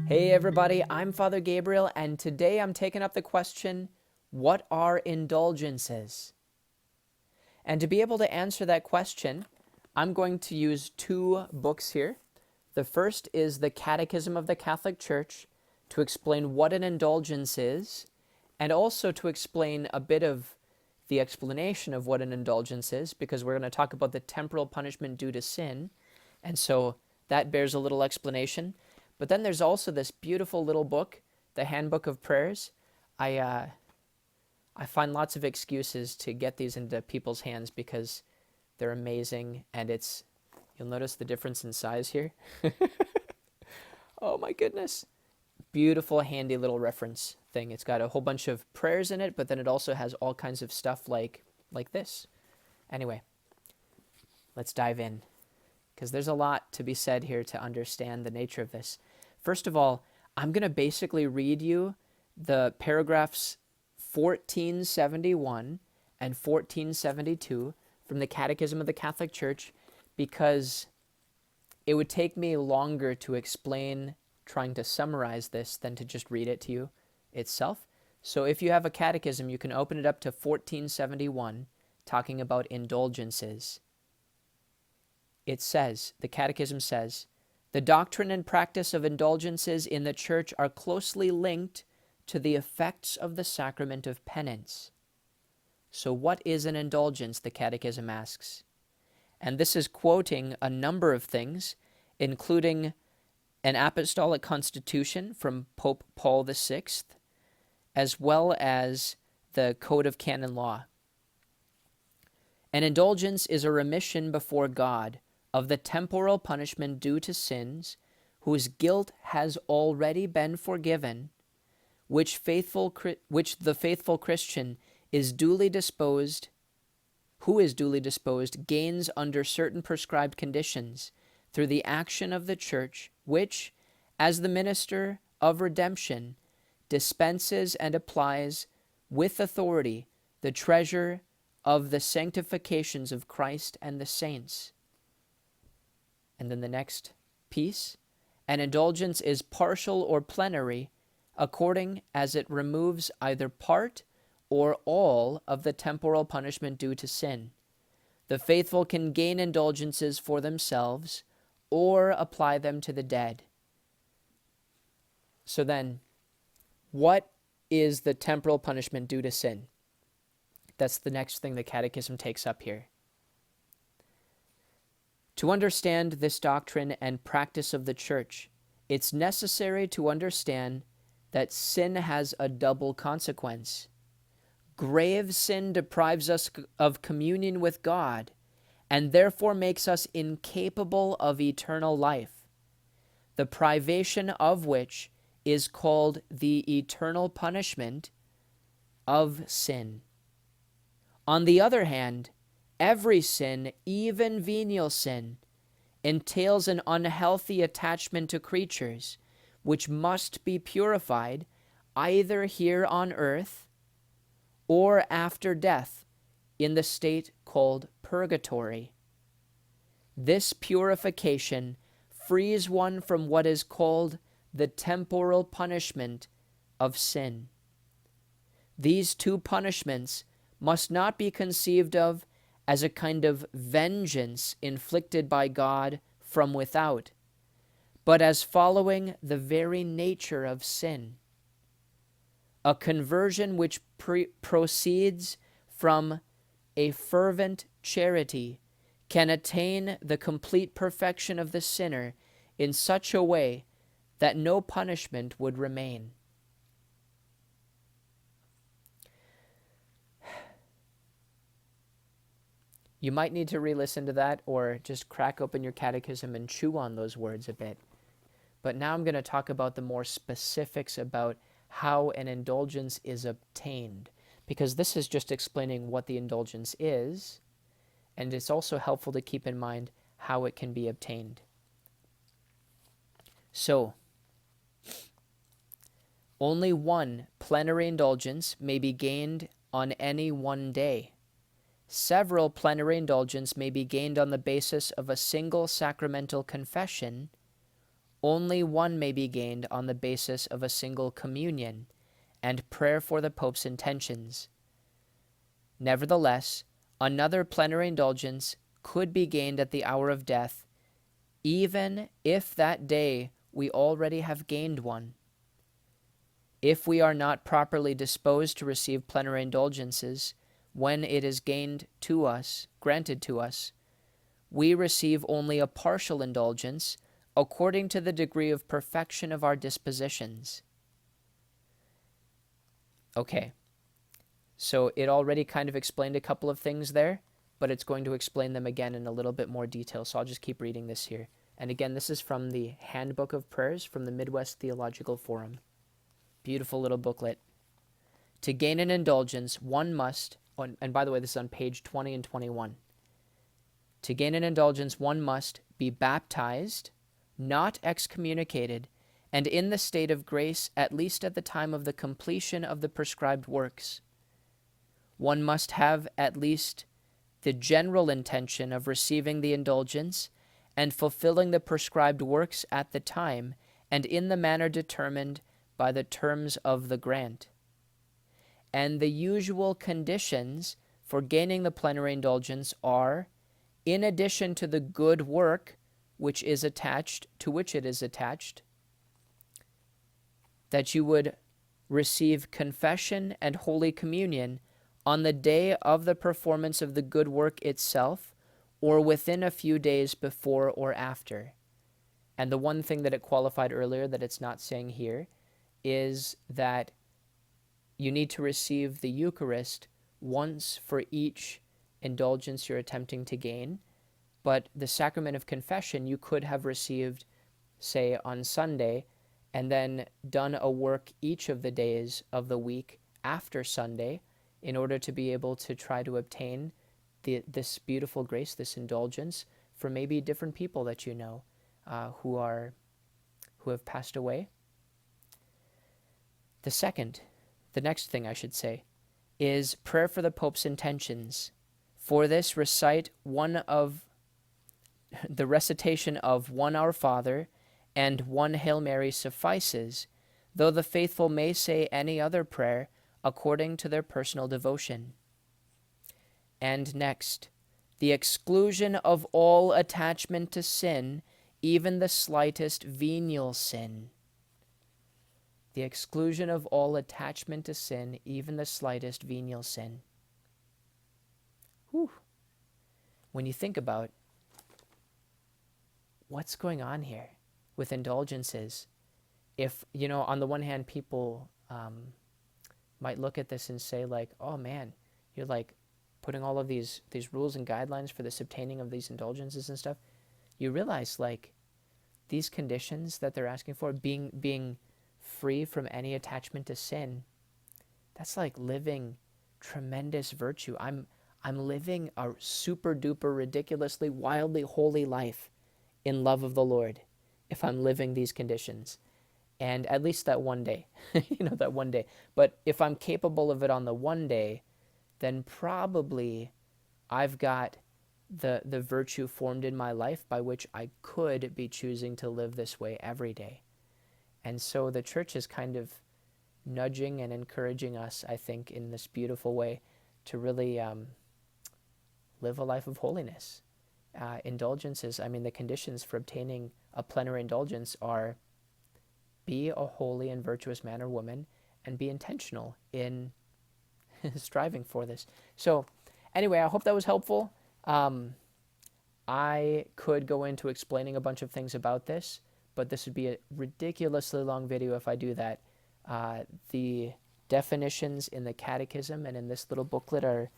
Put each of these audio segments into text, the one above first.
Hey everybody, I'm Father Gabriel, and today I'm taking up the question, what are indulgences? And to be able to answer that question, I'm going to use two books here. The first is the Catechism of the Catholic Church to explain what an indulgence is, and also to explain a bit of the explanation of what an indulgence is, because we're going to talk about the temporal punishment due to sin, and so that bears a little explanation. But then there's also this beautiful little book, the Handbook of Prayers. I find lots of excuses to get these into people's hands because they're amazing, and you'll notice the difference in size here. Oh my goodness. Beautiful, handy little reference thing. It's got a whole bunch of prayers in it, but then it also has all kinds of stuff like this. Anyway, let's dive in, because there's a lot to be said here to understand the nature of this. First of all, I'm going to basically read you the paragraphs 1471 and 1472 from the Catechism of the Catholic Church, because it would take me longer to explain trying to summarize this than to just read it to you itself. So if you have a catechism, you can open it up to 1471, talking about indulgences. It says, the Catechism says, the doctrine and practice of indulgences in the Church are closely linked to the effects of the sacrament of penance. So what is an indulgence, the Catechism asks? And this is quoting a number of things, including an apostolic constitution from Pope Paul VI, as well as the Code of Canon Law. An indulgence is a remission before God of the temporal punishment due to sins whose guilt has already been forgiven, which the faithful Christian is duly disposed, gains under certain prescribed conditions through the action of the Church, which, as the minister of redemption, dispenses and applies with authority the treasure of the sanctifications of Christ and the saints. And then the next piece, an indulgence is partial or plenary, according as it removes either part or all of the temporal punishment due to sin. The faithful can gain indulgences for themselves or apply them to the dead. So then, what is the temporal punishment due to sin? That's the next thing the Catechism takes up here. To understand this doctrine and practice of the Church, it's necessary to understand that sin has a double consequence. Grave sin deprives us of communion with God and therefore makes us incapable of eternal life, the privation of which is called the eternal punishment of sin. On the other hand, every sin, even venial sin, entails an unhealthy attachment to creatures, which must be purified either here on earth or after death in the state called purgatory. This purification frees one from what is called the temporal punishment of sin. These two punishments must not be conceived of as a kind of vengeance inflicted by God from without, but as following the very nature of sin. A conversion which proceeds from a fervent charity can attain the complete perfection of the sinner in such a way that no punishment would remain. You might need to re-listen to that, or just crack open your catechism and chew on those words a bit. But now I'm going to talk about the more specifics about how an indulgence is obtained, because this is just explaining what the indulgence is, and it's also helpful to keep in mind how it can be obtained. So, only one plenary indulgence may be gained on any one day. several plenary indulgence may be gained on the basis of a single sacramental confession, only one may be gained on the basis of a single communion and prayer for the Pope's intentions. Nevertheless, another plenary indulgence could be gained at the hour of death, even if that day we already have gained one. If we are not properly disposed to receive plenary indulgences when it is granted to us, we receive only a partial indulgence according to the degree of perfection of our dispositions. Okay, so it already kind of explained a couple of things there, but it's going to explain them again in a little bit more detail, so I'll just keep reading this here. And again, this is from the Handbook of Prayers from the Midwest Theological Forum. Beautiful little booklet. To gain an indulgence, one must, and by the way, this is on page 20 and 21. To gain an indulgence, one must be baptized, not excommunicated, and in the state of grace at least at the time of the completion of the prescribed works. One must have at least the general intention of receiving the indulgence and fulfilling the prescribed works at the time and in the manner determined by the terms of the grant. And the usual conditions for gaining the plenary indulgence are, in addition to the good work to which it is attached, that you would receive confession and Holy Communion on the day of the performance of the good work itself, or within a few days before or after. And the one thing that it qualified earlier that it's not saying here is that you need to receive the Eucharist once for each indulgence you're attempting to gain, but the sacrament of confession you could have received, say, on Sunday, and then done a work each of the days of the week after Sunday in order to be able to try to obtain this beautiful grace, this indulgence, for maybe different people that you know who have passed away. The next thing I should say, is prayer for the Pope's intentions. For this, recite the recitation of one Our Father and one Hail Mary suffices, though the faithful may say any other prayer according to their personal devotion. And next, the exclusion of all attachment to sin, even the slightest venial sin. The exclusion of all attachment to sin, even the slightest venial sin. Whew. When you think about what's going on here with indulgences, if, on the one hand, people might look at this and say, like, oh man, you're like putting all of these rules and guidelines for this obtaining of these indulgences and stuff. You realize, like, these conditions that they're asking for, being free from any attachment to sin, that's like living tremendous virtue. I'm living a super duper ridiculously wildly holy life in love of the Lord if I'm living these conditions. And at least that one day, that one day. But if I'm capable of it on the one day, then probably I've got the virtue formed in my life by which I could be choosing to live this way every day. And so the Church is kind of nudging and encouraging us, I think, in this beautiful way to really live a life of holiness. Indulgences, the conditions for obtaining a plenary indulgence are be a holy and virtuous man or woman and be intentional in striving for this. So anyway, I hope that was helpful. I could go into explaining a bunch of things about this, but this would be a ridiculously long video if I do that. The definitions in the Catechism and in this little booklet are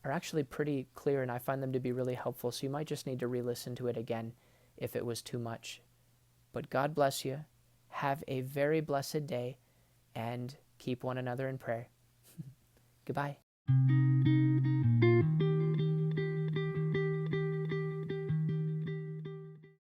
actually pretty clear, and I find them to be really helpful, so you might just need to re-listen to it again if it was too much. But God bless you. Have a very blessed day, and keep one another in prayer. Goodbye.